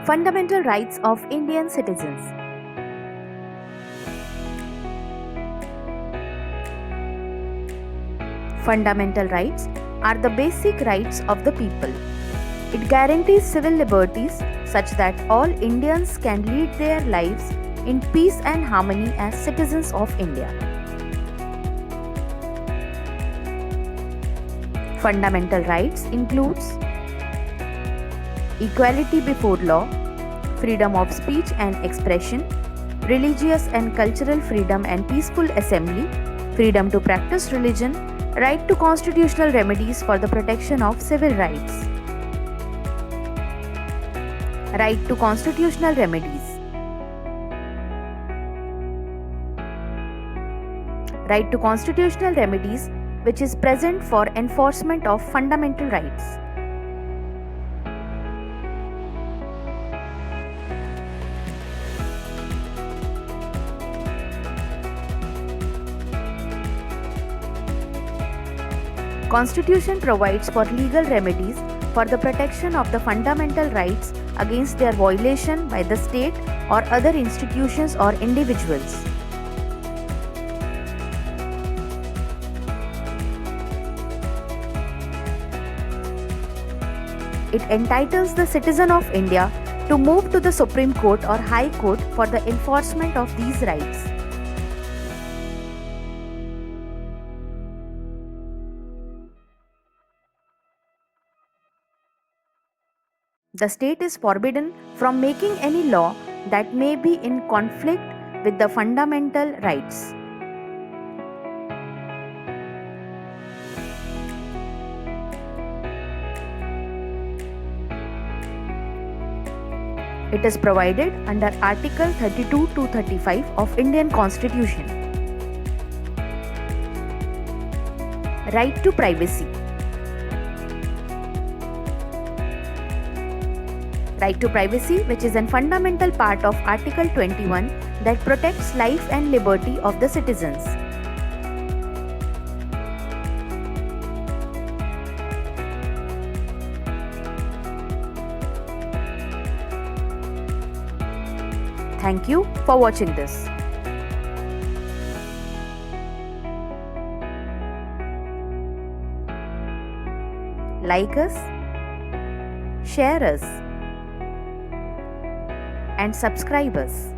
Fundamental rights of Indian citizens. Fundamental rights are the basic rights of the people. It guarantees civil liberties such that all Indians can lead their lives in peace and harmony as citizens of India. Fundamental rights includes equality before law, freedom of speech and expression, religious and cultural freedom and peaceful assembly, freedom to practice religion, right to constitutional remedies for the protection of civil rights. Right to constitutional remedies. Right to constitutional remedies, which is present for enforcement of fundamental rights. Constitution provides for legal remedies for the protection of the fundamental rights against their violation by the state or other institutions or individuals. It entitles the citizen of India to move to the Supreme Court or High Court for the enforcement of these rights. The state is forbidden from making any law that may be in conflict with the fundamental rights. It is provided under Article 32 to 35 of Indian Constitution. Right to privacy. Right to privacy, which is a fundamental part of Article 21 that protects life and liberty of the citizens. Thank you for watching this. Like us, share us, and subscribe us.